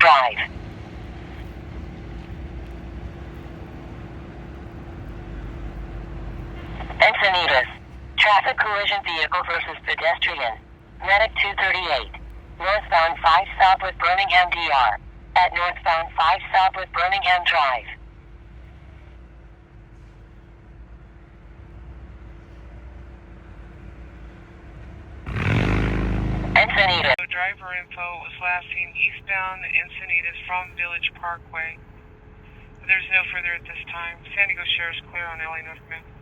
Drive. Encinitas. Traffic collision vehicle versus pedestrian. Medic 238. Northbound 5 south with Birmingham DR. At northbound 5 south with Birmingham Drive. Encinitas. Driver info was last seen eastbound Encinitas from Village Parkway. There's no further at this time. San Diego Sheriff's clear on LA Northbound.